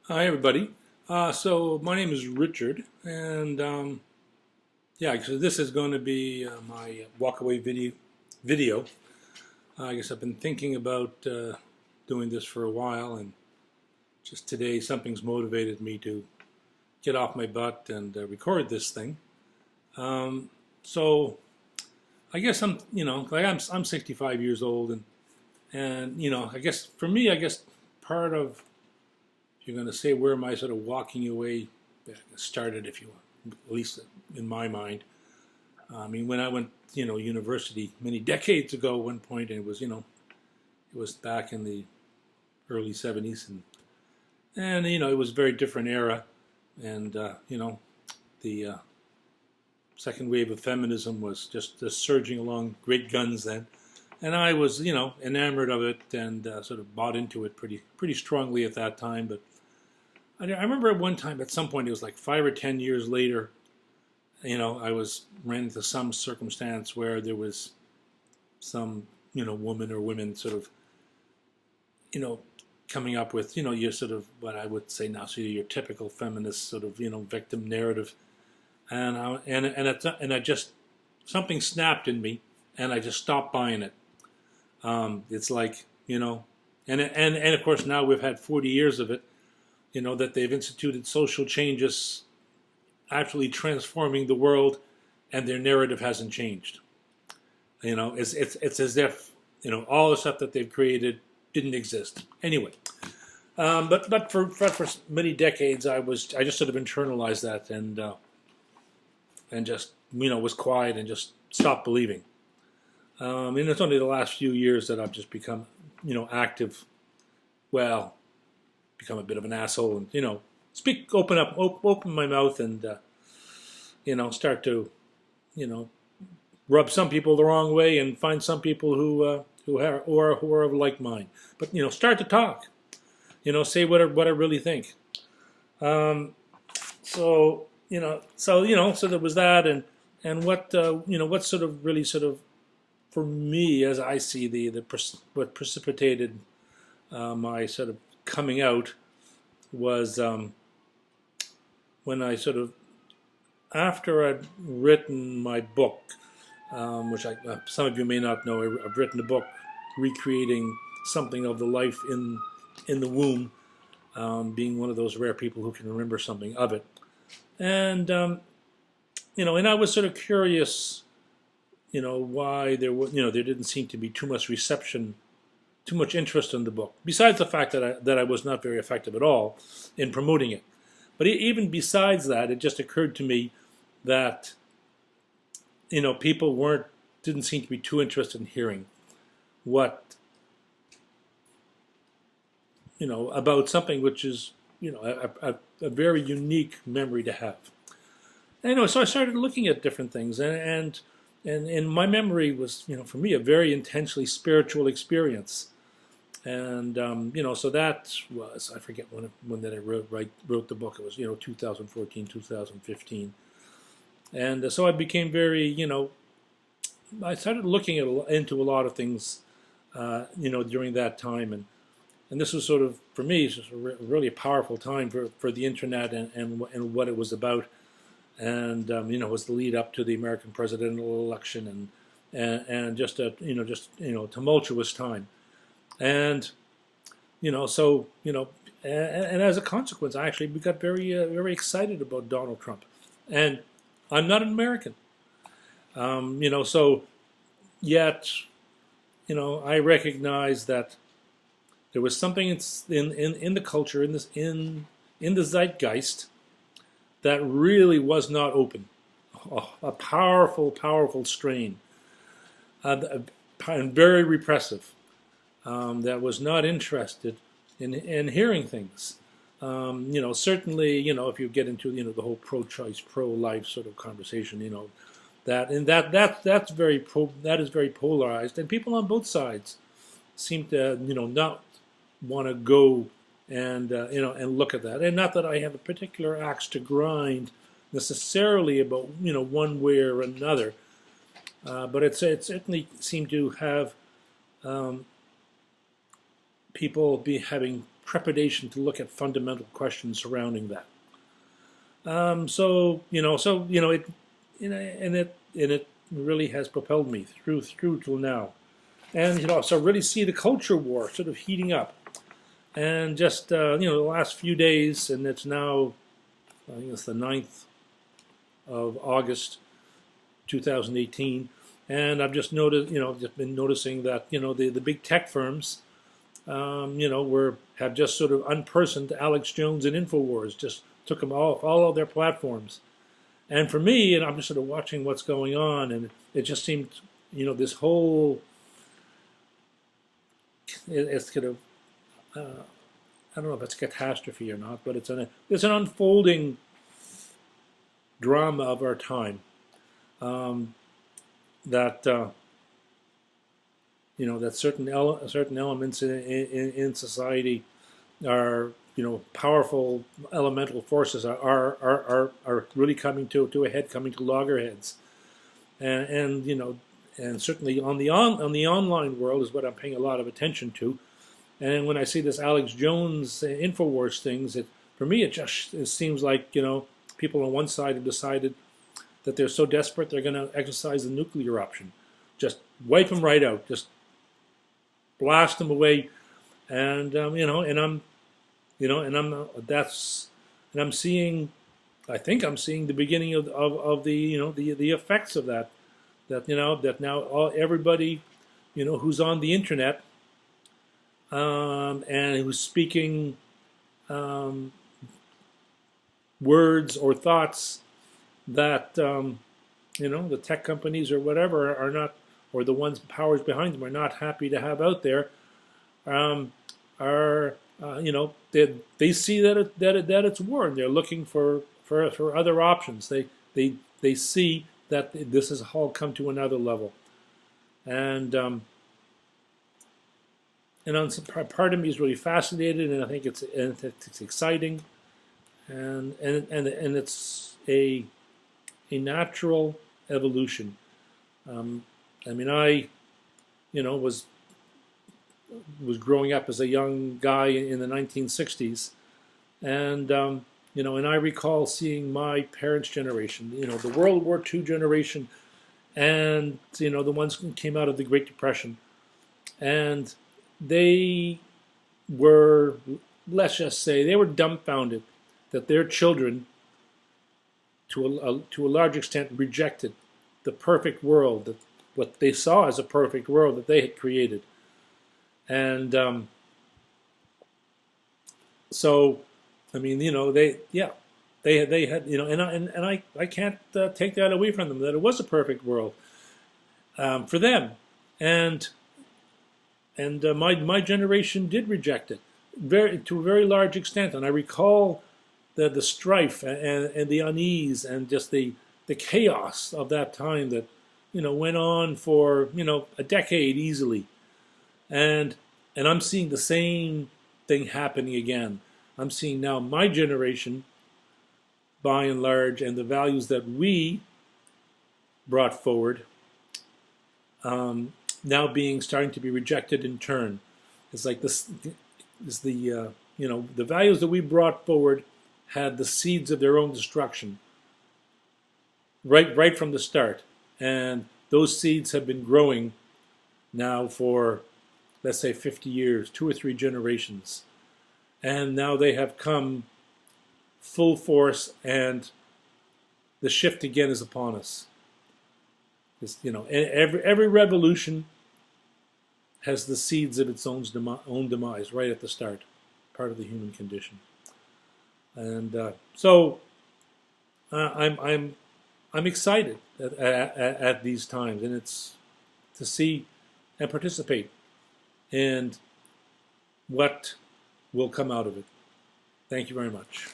Hi, everybody. So my name is Richard, and yeah, so this is going to be my walkaway video. I guess I've been thinking about doing this for a while, and just today something's motivated me to get off my butt and record this thing. Um, so I guess I'm 65 years old, and I guess for me, I guess part of if you're going to say where my sort of walking away started, if you want, at least in my mind. I mean, when I went, university many decades ago, at one point, and it was back in the early '70s, and it was a very different era, and the second wave of feminism was just surging along, great guns then, and I was, enamored of it and sort of bought into it pretty strongly at that time. But I remember at one time, at some point, it was like 5 or 10 years later, I ran into some circumstance where there was some, woman or women sort of, you know, coming up with, your sort of what I would say now, so your typical feminist sort of, victim narrative, and I just something snapped in me, and I just stopped buying it. It's like, and of course now we've had 40 years of it, that they've instituted social changes, actually transforming the world, and their narrative hasn't changed. It's as if all the stuff that they've created didn't exist anyway. But for many decades, I just sort of internalized that and just was quiet and just stopped believing. And it's only the last few years that I've just become active. Well, become a bit of an asshole and speak, open my mouth and start to you know rub some people the wrong way and find some people who are of like mind. But start to talk. Say what I really think. Um, so there was that, and what sort of really sort of for me as I see what precipitated my sort of coming out was when I sort of after I'd written my book, which some of you may not know. I've written a book recreating something of the life in the womb, being one of those rare people who can remember something of it. And and I was sort of curious, why there didn't seem to be too much reception, too much interest in the book. Besides the fact that I was not very effective at all in promoting it, but even besides that, it just occurred to me that people didn't seem to be too interested in hearing what about something which is a very unique memory to have. And so I started looking at different things, and my memory was for me a very intensely spiritual experience. And so that was, I forget when that I wrote the book. It was 2014, 2015, and so I became very I started looking into a lot of things during that time, and this was sort of for me just really a powerful time for the internet and what it was about, and it was the lead up to the American presidential election and just a tumultuous time. And so and as a consequence, I actually got very excited about Donald Trump, and I'm not an American, so yet I recognize that there was something in the culture in the zeitgeist that really was not open, a powerful strain, and very repressive, that was not interested in hearing things. Certainly, if you get into the whole pro-choice, pro-life sort of conversation, that is very polarized, and people on both sides seem to not want to go and look at that. And not that I have a particular axe to grind necessarily about one way or another, but it certainly seemed to have people having trepidation to look at fundamental questions surrounding that. It really has propelled me through till now. And so I really see the culture war sort of heating up. And just the last few days, and it's now, I think it's the 9th of August, 2018, and I've just noticed, just been noticing that the big tech firms, have just sort of unpersoned Alex Jones and Infowars, just took them off all of their platforms. And for me, and I'm just sort of watching what's going on, and it just seemed, this whole, it's kind of, I don't know if it's a catastrophe or not, but it's an unfolding drama of our time. That that certain elements in society are powerful elemental forces are really coming to a head, coming to loggerheads, and certainly on the online world is what I'm paying a lot of attention to. And when I see this Alex Jones Infowars things, for me it seems like people on one side have decided that they're so desperate they're going to exercise the nuclear option, just wipe them right out, just blast them away, and I'm seeing, I think I'm seeing the beginning of the effects of that. That now everybody who's on the internet and who's speaking words or thoughts that the tech companies or whatever are not, or the ones powers behind them are not happy to have out there, they see that it's war, and they're looking for other options. They see that this has all come to another level, and on part of me is really fascinated, and I think it's exciting, and it's a natural evolution. I mean, I was growing up as a young guy in the 1960s, and and I recall seeing my parents' generation, the World War II generation, and the ones who came out of the Great Depression, and they were, let's just say, they were dumbfounded that their children, to a large extent, rejected the perfect world, that what they saw as a perfect world that they had created. And so, I mean, they had, and I can't take that away from them, that it was a perfect world for them, and my generation did reject it to a very large extent. And I recall the strife and the unease and just the chaos of that time that went on for a decade easily. And I'm seeing the same thing happening again. I'm seeing now my generation, by and large, and the values that we brought forward, now starting to be rejected in turn. It's like this is the values that we brought forward had the seeds of their own destruction right from the start, and those seeds have been growing now for, let's say, 50 years, 2 or 3 generations. And now they have come full force, and the shift again is upon us. Every revolution has the seeds of its own demise right at the start, part of the human condition. And so I'm excited at these times, and it's to see and participate in what will come out of it. Thank you very much.